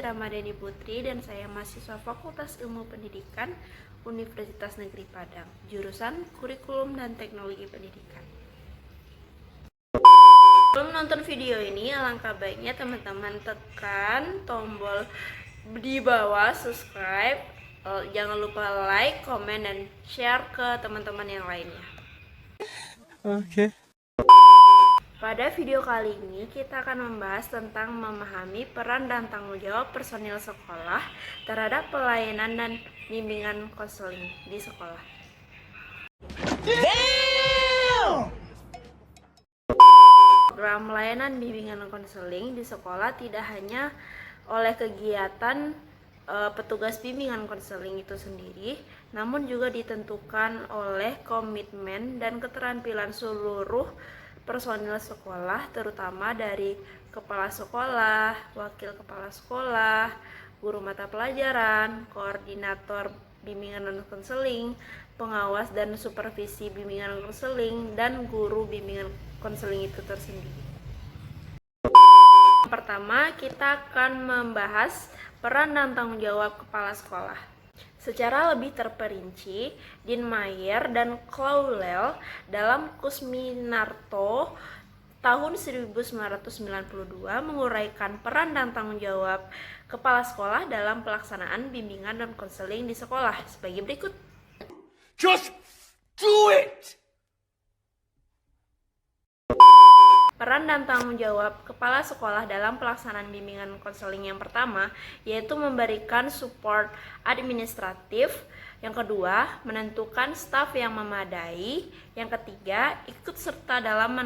Ramadhani Putri dan saya mahasiswa Fakultas Ilmu Pendidikan Universitas Negeri Padang, jurusan Kurikulum dan Teknologi Pendidikan. Sebelum nonton video ini, alangkah baiknya teman-teman tekan tombol di bawah subscribe, jangan lupa like, komen, dan share ke teman-teman yang lainnya. Oke. Pada video kali ini kita akan membahas tentang memahami peran dan tanggung jawab personil sekolah terhadap pelayanan dan bimbingan konseling di sekolah. Program layanan bimbingan konseling di sekolah tidak hanya oleh kegiatan petugas bimbingan konseling itu sendiri, namun juga ditentukan oleh komitmen dan keterampilan seluruh personil sekolah, terutama dari kepala sekolah, wakil kepala sekolah, guru mata pelajaran, koordinator bimbingan dan konseling, pengawas dan supervisi bimbingan konseling, dan guru bimbingan konseling itu tersendiri. Pertama, kita akan membahas peran dan tanggung jawab kepala sekolah. Secara lebih terperinci, Dean Meyer dan Clauel dalam Kusminarto tahun 1992 menguraikan peran dan tanggung jawab kepala sekolah dalam pelaksanaan bimbingan dan konseling di sekolah sebagai berikut. Just do it! Peran dan tanggung jawab kepala sekolah dalam pelaksanaan bimbingan konseling yang pertama yaitu memberikan support administratif, yang kedua menentukan staf yang memadai, yang ketiga ikut serta dalam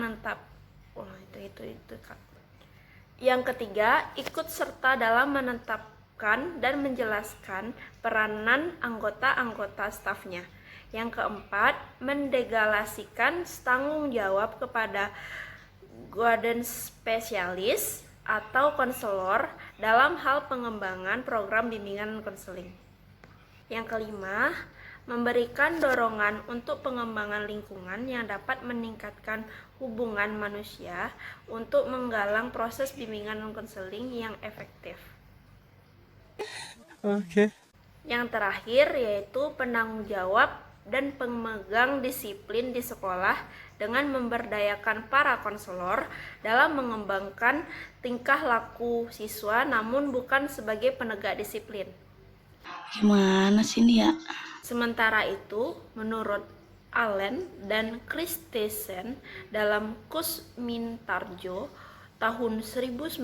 menetapkan dan menjelaskan peranan anggota-anggota stafnya. Yang keempat, mendelegasikan tanggung jawab kepada guidance spesialis atau konselor dalam hal pengembangan program bimbingan konseling. Yang kelima, memberikan dorongan untuk pengembangan lingkungan yang dapat meningkatkan hubungan manusia untuk menggalang proses bimbingan dan konseling yang efektif. Oke. Yang terakhir yaitu penanggung jawab dan pemegang disiplin di sekolah dengan memberdayakan para konselor dalam mengembangkan tingkah laku siswa namun bukan sebagai penegak disiplin. Gimana sih ini ya? Sementara itu, menurut Allen dan Christensen dalam Kusmintarjo tahun 1992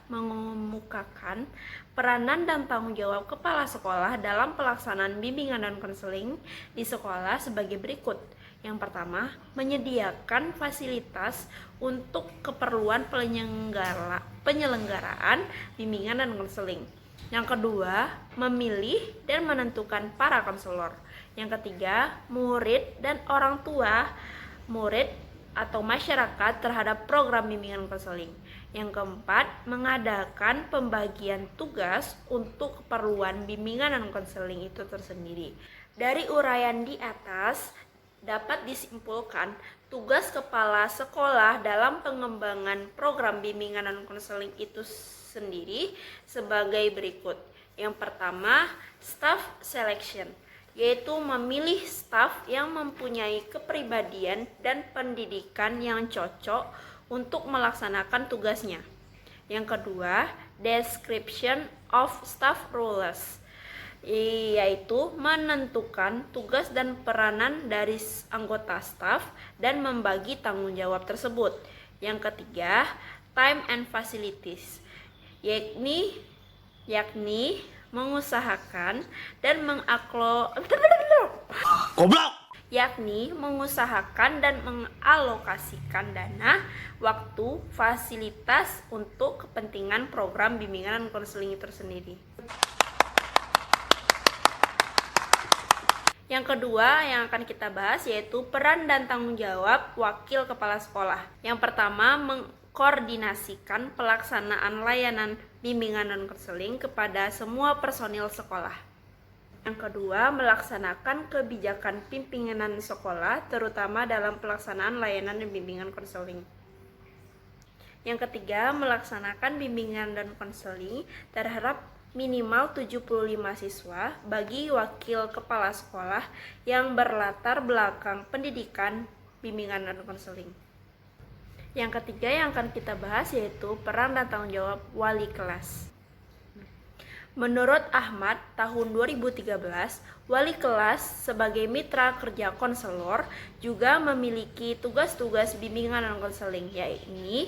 mengemukakan peranan dan tanggung jawab kepala sekolah dalam pelaksanaan bimbingan dan konseling di sekolah sebagai berikut. Yang pertama, menyediakan fasilitas untuk keperluan penyelenggaraan bimbingan dan konseling. Yang kedua, memilih dan menentukan para konselor. Yang ketiga, murid dan orang tua murid atau masyarakat terhadap program bimbingan konseling. Yang keempat, mengadakan pembagian tugas untuk keperluan bimbingan dan konseling itu tersendiri. Dari uraian di atas dapat disimpulkan tugas kepala sekolah dalam pengembangan program bimbingan dan konseling itu sendiri sebagai berikut. Yang pertama, staff selection, yaitu memilih staf yang mempunyai kepribadian dan pendidikan yang cocok untuk melaksanakan tugasnya. Yang kedua, description of staff roles, yaitu menentukan tugas dan peranan dari anggota staf dan membagi tanggung jawab tersebut. Yang ketiga, time and facilities, yakni mengusahakan dan mengalokasikan dana, waktu, fasilitas untuk kepentingan program bimbingan dan konseling itu sendiri. Yang kedua yang akan kita bahas yaitu peran dan tanggung jawab wakil kepala sekolah. Yang pertama, mengkoordinasikan pelaksanaan layanan bimbingan dan konseling kepada semua personil sekolah. Yang kedua, melaksanakan kebijakan pimpinan sekolah terutama dalam pelaksanaan layanan dan bimbingan konseling. Yang ketiga, melaksanakan bimbingan dan konseling terhadap minimal 75 siswa bagi wakil kepala sekolah yang berlatar belakang pendidikan, bimbingan, dan konseling. Yang ketiga yang akan kita bahas yaitu peran dan tanggung jawab wali kelas. Menurut Ahmad, tahun 2013, wali kelas sebagai mitra kerja konselor juga memiliki tugas-tugas bimbingan dan konseling, yaitu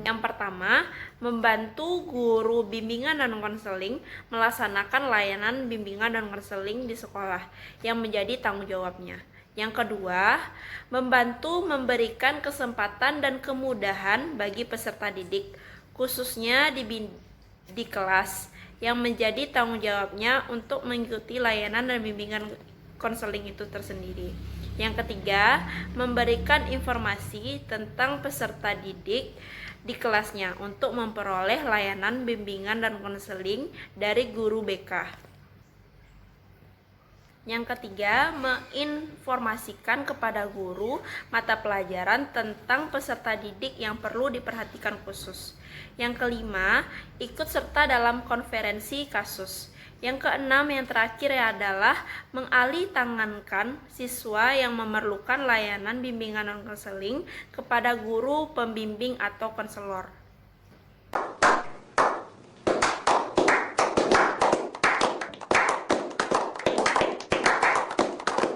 yang pertama, membantu guru bimbingan dan konseling melaksanakan layanan bimbingan dan konseling di sekolah yang menjadi tanggung jawabnya. Yang kedua, membantu memberikan kesempatan dan kemudahan bagi peserta didik, khususnya di kelas, yang menjadi tanggung jawabnya untuk mengikuti layanan dan bimbingan konseling itu tersendiri. Yang ketiga, memberikan informasi tentang peserta didik di kelasnya untuk memperoleh layanan bimbingan dan konseling dari guru BK. Yang ketiga, menginformasikan kepada guru mata pelajaran tentang peserta didik yang perlu diperhatikan khusus. Yang kelima, ikut serta dalam konferensi kasus. Yang keenam, yang terakhir adalah mengalih tangankan siswa yang memerlukan layanan bimbingan dan konseling kepada guru pembimbing atau konselor.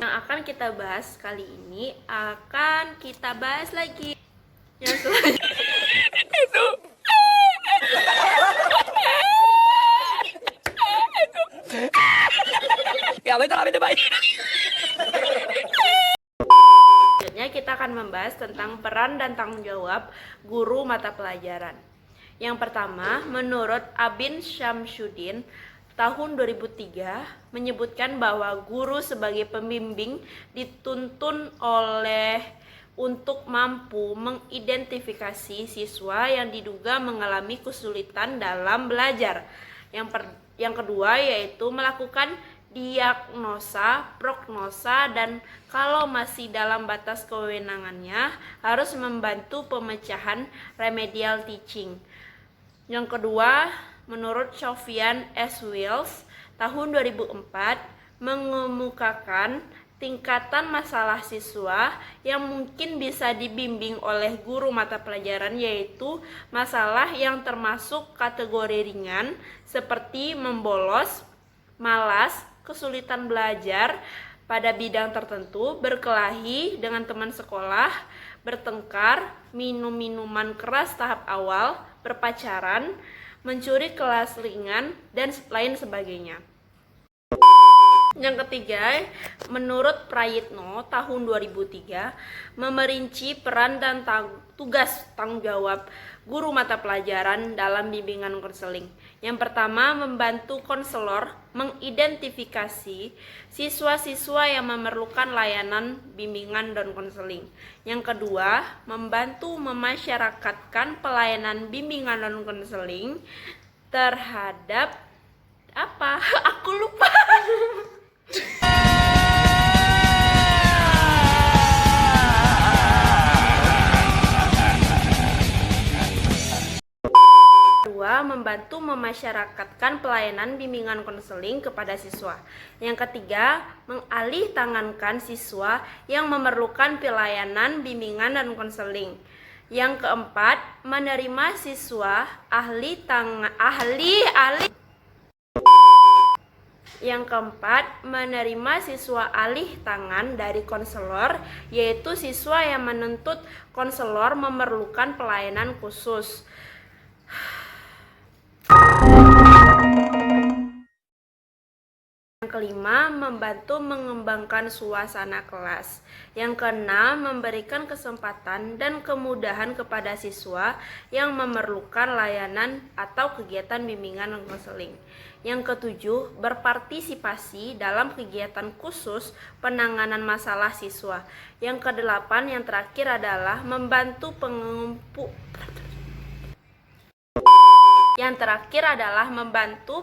Yang akan kita bahas kali ini akan kita bahas lagi yang selanjutnya. Selanjutnya kita akan membahas tentang peran dan tanggung jawab guru mata pelajaran. Yang pertama, menurut Abin Syamsuddin, tahun 2003 menyebutkan bahwa guru sebagai pembimbing dituntun untuk mampu mengidentifikasi siswa yang diduga mengalami kesulitan dalam belajar. Yang kedua yaitu melakukan diagnosa, prognosa, dan kalau masih dalam batas kewenangannya harus membantu pemecahan remedial teaching. Yang kedua, menurut Sofyan S. Wills, tahun 2004 mengemukakan tingkatan masalah siswa yang mungkin bisa dibimbing oleh guru mata pelajaran, yaitu masalah yang termasuk kategori ringan seperti membolos, malas, kesulitan belajar pada bidang tertentu, berkelahi dengan teman sekolah, bertengkar, minum minuman keras tahap awal, berpacaran, mencuri kelas ringan, dan lain sebagainya. Yang ketiga, menurut Prayitno tahun 2003 memerinci peran dan tugas tanggung jawab guru mata pelajaran dalam bimbingan konseling. Yang pertama, membantu konselor mengidentifikasi siswa-siswa yang memerlukan layanan bimbingan dan konseling. Yang kedua, membantu memasyarakatkan pelayanan bimbingan dan konseling terhadap apa? Aku lupa. Kedua, membantu memasyarakatkan pelayanan bimbingan konseling kepada siswa. Yang ketiga, mengalih tangankan siswa yang memerlukan pelayanan bimbingan dan konseling. Yang keempat, menerima siswa ahli. Yang keempat, menerima siswa alih tangan dari konselor, yaitu siswa yang menuntut konselor memerlukan pelayanan khusus. Yang kelima, membantu mengembangkan suasana kelas. Yang keenam, memberikan kesempatan dan kemudahan kepada siswa yang memerlukan layanan atau kegiatan bimbingan dan konseling. Yang ketujuh, berpartisipasi dalam kegiatan khusus penanganan masalah siswa. Yang kedelapan, yang terakhir adalah membantu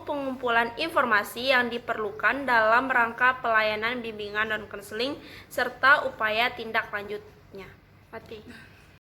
pengumpulan informasi yang diperlukan dalam rangka pelayanan bimbingan dan konseling serta upaya tindak lanjutnya. Fatih.